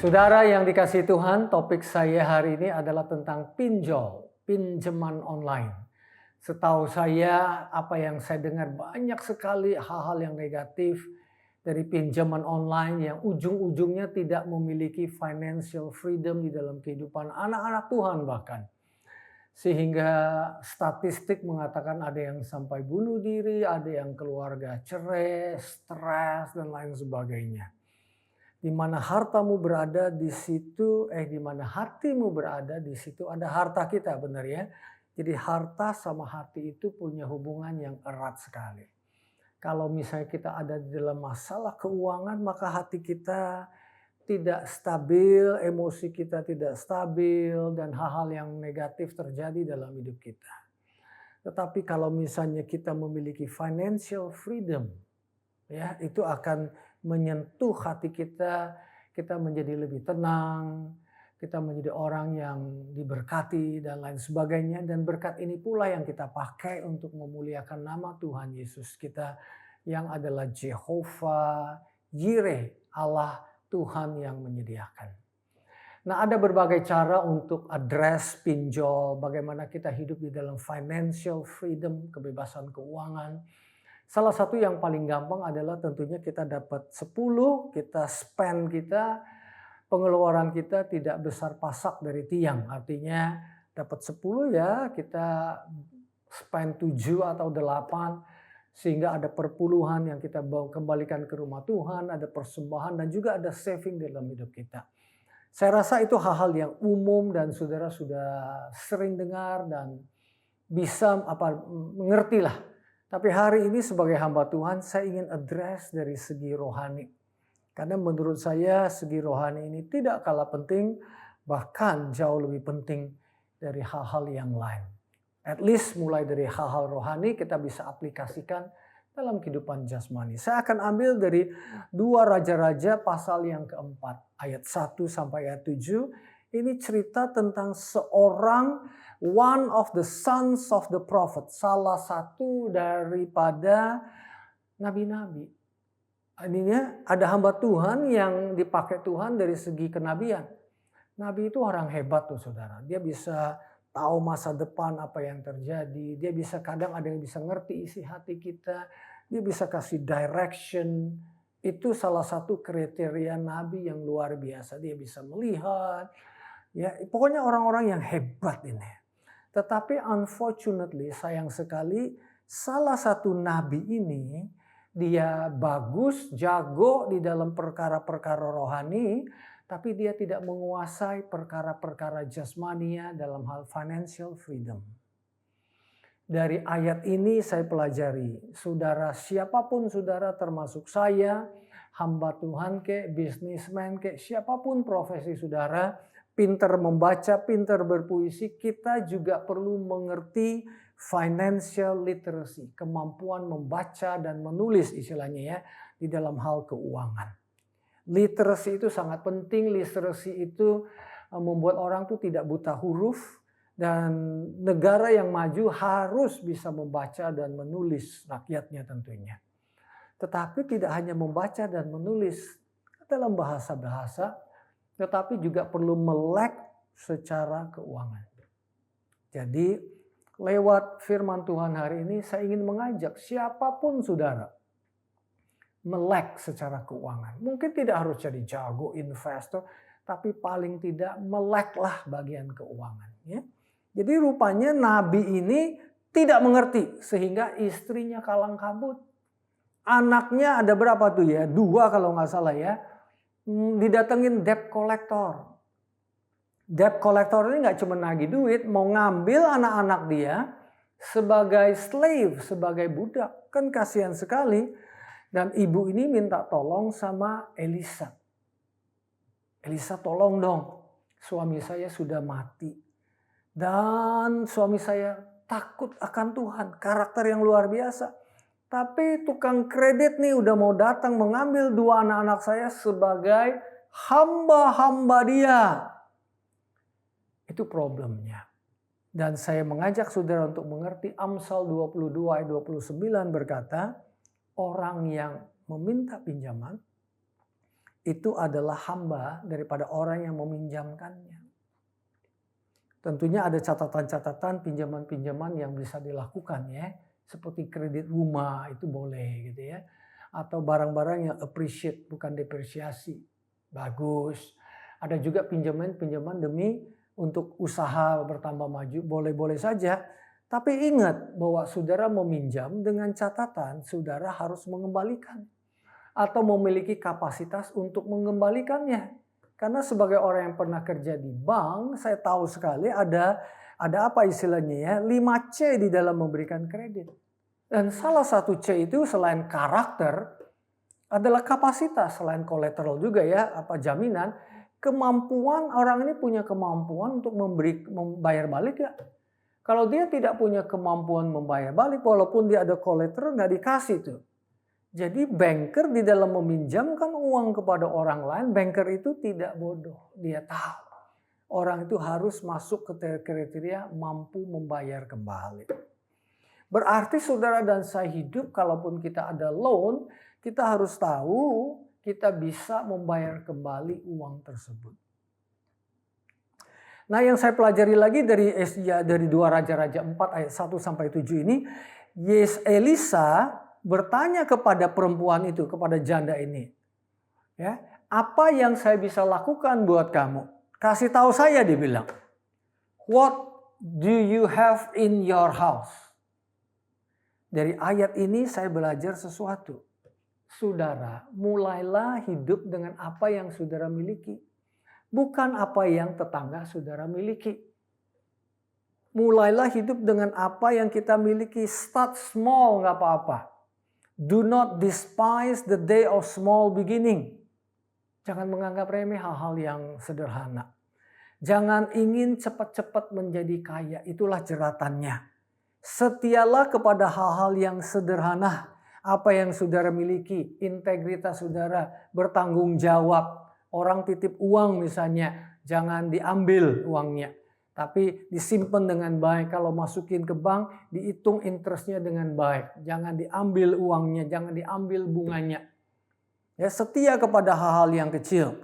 Saudara yang dikasihi Tuhan, topik saya hari ini adalah tentang pinjol, pinjaman online. Setahu saya, apa yang saya dengar banyak sekali hal-hal yang negatif dari pinjaman online yang ujung-ujungnya tidak memiliki financial freedom di dalam kehidupan anak-anak Tuhan bahkan. Sehingga statistik mengatakan ada yang sampai bunuh diri, ada yang keluarga cerai, stres, dan lain sebagainya. Di mana hartamu berada di situ, di mana hatimu berada di situ ada harta kita, benar ya. Jadi harta sama hati itu punya hubungan yang erat sekali. Kalau misalnya kita ada di dalam masalah keuangan, maka hati kita tidak stabil, emosi kita tidak stabil, dan hal-hal yang negatif terjadi dalam hidup kita. Tetapi kalau misalnya kita memiliki financial freedom, ya, itu akan menyentuh hati kita, kita menjadi lebih tenang, kita menjadi orang yang diberkati dan lain sebagainya. Dan berkat ini pula yang kita pakai untuk memuliakan nama Tuhan Yesus kita yang adalah Jehovah Jireh, Allah Tuhan yang menyediakan. Nah, ada berbagai cara untuk address pinjol, bagaimana kita hidup di dalam financial freedom, kebebasan keuangan. Salah satu yang paling gampang adalah tentunya kita dapat 10, kita spend kita, pengeluaran kita tidak besar pasak dari tiang. Artinya dapat 10 ya kita spend 7 atau 8 sehingga ada perpuluhan yang kita bawa kembalikan ke rumah Tuhan, ada persembahan dan juga ada saving dalam hidup kita. Saya rasa itu hal-hal yang umum dan saudara sudah sering dengar dan bisa mengerti lah. Tapi hari ini sebagai hamba Tuhan saya ingin address dari segi rohani. Karena menurut saya segi rohani ini tidak kalah penting, bahkan jauh lebih penting dari hal-hal yang lain. At least mulai dari hal-hal rohani kita bisa aplikasikan dalam kehidupan jasmani. Saya akan ambil dari 2 Raja-Raja pasal yang keempat, ayat 1 sampai ayat 7. Ini cerita tentang seorang one of the sons of the prophet, salah satu daripada nabi-nabi. Artinya ada hamba Tuhan yang dipakai Tuhan dari segi kenabian. Nabi itu orang hebat tuh saudara. Dia bisa tahu masa depan apa yang terjadi. Dia bisa kadang ada yang bisa ngerti isi hati kita. Dia bisa kasih direction. Itu salah satu kriteria nabi yang luar biasa. Dia bisa melihat. Ya, pokoknya orang-orang yang hebat ini. Tetapi unfortunately, sayang sekali, salah satu nabi ini, dia bagus, jago di dalam perkara-perkara rohani, tapi dia tidak menguasai perkara-perkara jasmania dalam hal financial freedom. Dari ayat ini saya pelajari, saudara siapapun saudara termasuk saya, hamba Tuhan kek, bisnismen kek, siapapun profesi saudara, pintar membaca, pintar berpuisi, kita juga perlu mengerti financial literacy, kemampuan membaca dan menulis istilahnya ya, di dalam hal keuangan. Literacy itu sangat penting, literacy itu membuat orang tuh tidak buta huruf, dan negara yang maju harus bisa membaca dan menulis rakyatnya tentunya. Tetapi tidak hanya membaca dan menulis dalam bahasa-bahasa, tetapi juga perlu melek secara keuangan. Jadi lewat firman Tuhan hari ini saya ingin mengajak siapapun saudara melek secara keuangan. Mungkin tidak harus jadi jago investor, tapi paling tidak meleklah bagian keuangan. Ya. Jadi rupanya nabi ini tidak mengerti sehingga istrinya kalang kabut. Anaknya ada berapa tuh ya? 2 kalau nggak salah ya. Didatengin debt collector. Debt collector ini nggak cuma nagih duit, mau ngambil anak-anak dia sebagai slave, sebagai budak. Kan kasihan sekali. Dan ibu ini minta tolong sama Elisa. Elisa tolong dong, suami saya sudah mati. Dan suami saya takut akan Tuhan, karakter yang luar biasa. Tapi tukang kredit nih udah mau datang mengambil 2 anak-anak saya sebagai hamba-hamba dia. Itu problemnya. Dan saya mengajak saudara untuk mengerti Amsal 22 ayat 29 berkata, orang yang meminta pinjaman itu adalah hamba daripada orang yang meminjamkannya. Tentunya ada catatan-catatan pinjaman-pinjaman yang bisa dilakukan ya. Seperti kredit rumah itu boleh gitu ya. Atau barang-barang yang appreciate bukan depresiasi. Bagus. Ada juga pinjaman-pinjaman demi untuk usaha bertambah maju. Boleh-boleh saja. Tapi ingat bahwa saudara meminjam dengan catatan saudara harus mengembalikan. Atau memiliki kapasitas untuk mengembalikannya. Karena sebagai orang yang pernah kerja di bank, saya tahu sekali ada apa istilahnya ya, 5C di dalam memberikan kredit. Dan salah satu C itu selain karakter adalah kapasitas, selain collateral juga ya, apa jaminan, kemampuan orang ini punya kemampuan untuk membayar balik ya. Kalau dia tidak punya kemampuan membayar balik, walaupun dia ada collateral nggak dikasih tuh. Jadi banker di dalam meminjamkan uang kepada orang lain, banker itu tidak bodoh. Dia tahu orang itu harus masuk ke kriteria mampu membayar kembali. Berarti saudara dan saya hidup, kalaupun kita ada loan, kita harus tahu kita bisa membayar kembali uang tersebut. Nah yang saya pelajari lagi dari 2 Raja-Raja 4 ayat 1-7 ini, Elisa bertanya kepada perempuan itu, kepada janda ini. Ya, apa yang saya bisa lakukan buat kamu? Kasih tahu saya, dia bilang. What do you have in your house? Dari ayat ini saya belajar sesuatu. Saudara, mulailah hidup dengan apa yang saudara miliki. Bukan apa yang tetangga saudara miliki. Mulailah hidup dengan apa yang kita miliki. Start small, gak apa-apa. Do not despise the day of small beginning. Jangan menganggap remeh hal-hal yang sederhana. Jangan ingin cepat-cepat menjadi kaya. Itulah jeratannya. Setialah kepada hal-hal yang sederhana. Apa yang saudara miliki. Integritas saudara. Bertanggung jawab. Orang titip uang misalnya. Jangan diambil uangnya. Tapi disimpan dengan baik. Kalau masukin ke bank, dihitung interestnya dengan baik. Jangan diambil uangnya, jangan diambil bunganya. Ya, setia kepada hal-hal yang kecil.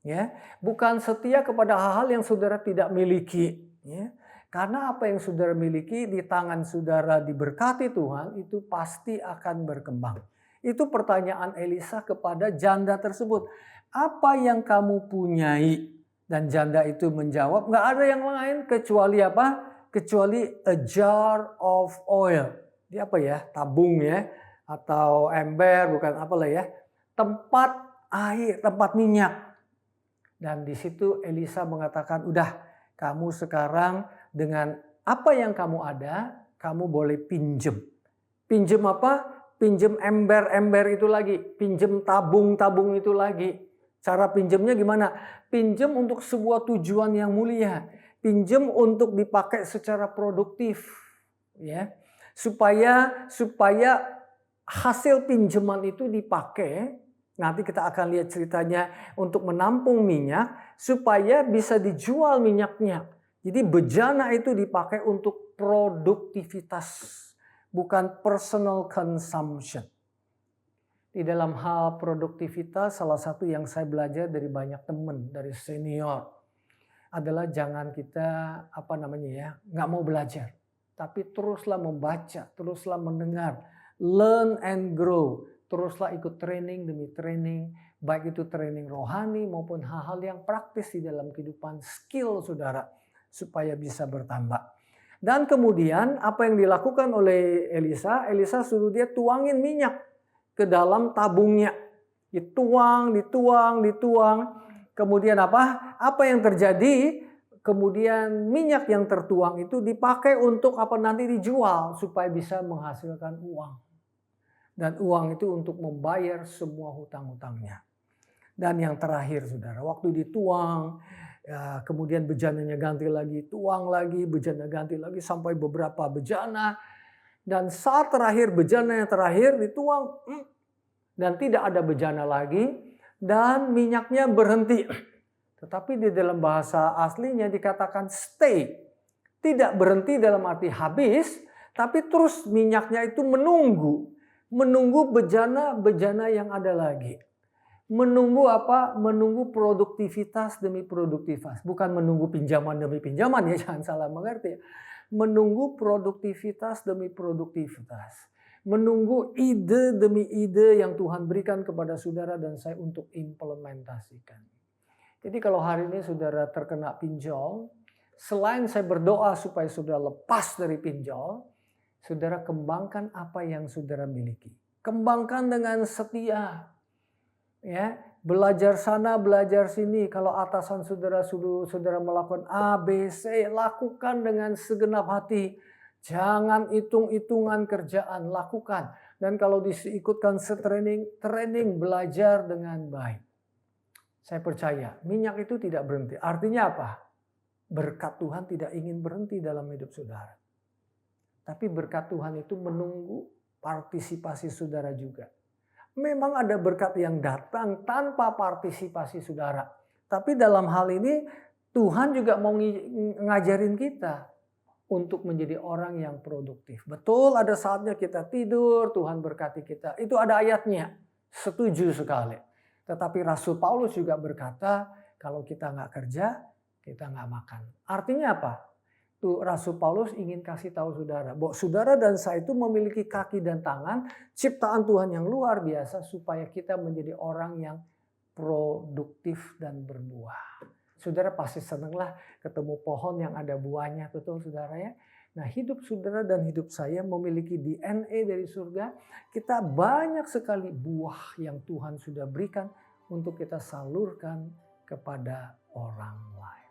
Ya, bukan setia kepada hal-hal yang saudara tidak miliki. Ya, karena apa yang saudara miliki di tangan saudara diberkati Tuhan, itu pasti akan berkembang. Itu pertanyaan Elisa kepada janda tersebut. Apa yang kamu punyai? Dan janda itu menjawab, nggak ada yang lain kecuali apa? Kecuali a jar of oil. Dia apa ya? Tabung ya? Atau ember, bukan apalah ya. Tempat air, tempat minyak. Dan di situ Elisa mengatakan, udah kamu sekarang dengan apa yang kamu ada, kamu boleh pinjem. Pinjem apa? Pinjem ember-ember itu lagi. Pinjem tabung-tabung itu lagi. Cara pinjemnya gimana? Pinjem untuk sebuah tujuan yang mulia. Pinjem untuk dipakai secara produktif. Ya. Supaya hasil pinjaman itu dipakai. Nanti kita akan lihat ceritanya untuk menampung minyak. Supaya bisa dijual minyaknya. Jadi bejana itu dipakai untuk produktivitas. Bukan personal consumption. Di dalam hal produktivitas, salah satu yang saya belajar dari banyak teman, dari senior, adalah jangan kita nggak mau belajar, tapi teruslah membaca, teruslah mendengar, learn and grow, teruslah ikut training demi training, baik itu training rohani maupun hal-hal yang praktis di dalam kehidupan, skill saudara, supaya bisa bertambah. Dan kemudian apa yang dilakukan oleh Elisa suruh dia tuangin minyak ke dalam tabungnya. Dituang. Kemudian apa? Apa yang terjadi? Kemudian minyak yang tertuang itu dipakai untuk nanti dijual supaya bisa menghasilkan uang. Dan uang itu untuk membayar semua hutang-hutangnya. Dan yang terakhir saudara, waktu dituang, ya, kemudian bejananya ganti lagi, tuang lagi, bejana ganti lagi sampai beberapa bejana. Dan saat terakhir, bejana yang terakhir dituang dan tidak ada bejana lagi dan minyaknya berhenti. Tetapi di dalam bahasa aslinya dikatakan stay. Tidak berhenti dalam arti habis, tapi terus minyaknya itu menunggu bejana-bejana yang ada lagi. Menunggu apa? Menunggu produktivitas demi produktivitas. Bukan menunggu pinjaman demi pinjaman ya, jangan salah mengerti. Menunggu produktivitas demi produktivitas. Menunggu ide demi ide yang Tuhan berikan kepada saudara dan saya untuk implementasikan. Jadi kalau hari ini saudara terkena pinjol, selain saya berdoa supaya saudara lepas dari pinjol, saudara kembangkan apa yang saudara miliki. Kembangkan dengan setia. Ya, belajar sana, belajar sini. Kalau atasan saudara melakukan A, B, C, lakukan dengan segenap hati. Jangan hitung-hitungan kerjaan, lakukan. Dan kalau diikutkan training belajar dengan baik. Saya percaya minyak itu tidak berhenti. Artinya apa? Berkat Tuhan tidak ingin berhenti dalam hidup saudara. Tapi berkat Tuhan itu menunggu partisipasi saudara juga. Memang ada berkat yang datang tanpa partisipasi saudara. Tapi dalam hal ini Tuhan juga mau ngajarin kita untuk menjadi orang yang produktif. Betul ada saatnya kita tidur, Tuhan berkati kita. Itu ada ayatnya. Setuju sekali. Tetapi Rasul Paulus juga berkata, kalau kita nggak kerja, kita nggak makan. Artinya apa? Tuh Rasul Paulus ingin kasih tahu saudara bahwa saudara dan saya itu memiliki kaki dan tangan, ciptaan Tuhan yang luar biasa supaya kita menjadi orang yang produktif dan berbuah. Saudara pasti senanglah ketemu pohon yang ada buahnya, betul saudara ya. Nah hidup saudara dan hidup saya memiliki DNA dari surga. Kita banyak sekali buah yang Tuhan sudah berikan untuk kita salurkan kepada orang lain.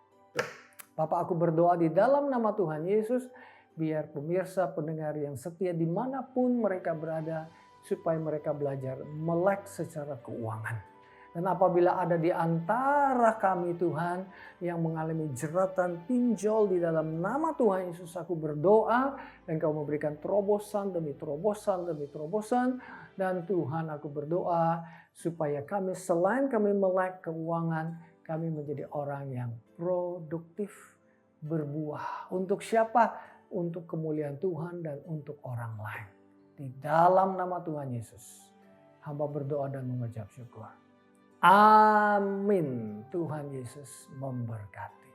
Bapak, aku berdoa di dalam nama Tuhan Yesus, biar pemirsa pendengar yang setia dimanapun mereka berada, supaya mereka belajar melek secara keuangan. Dan apabila ada di antara kami Tuhan yang mengalami jeratan pinjol di dalam nama Tuhan Yesus, aku berdoa dan Kau memberikan terobosan demi terobosan demi terobosan. Dan Tuhan, aku berdoa supaya kami selain kami melek keuangan, kami menjadi orang yang produktif, berbuah. Untuk siapa? Untuk kemuliaan Tuhan dan untuk orang lain. Di dalam nama Tuhan Yesus, hamba berdoa dan mengucap syukur. Amin. Tuhan Yesus memberkati.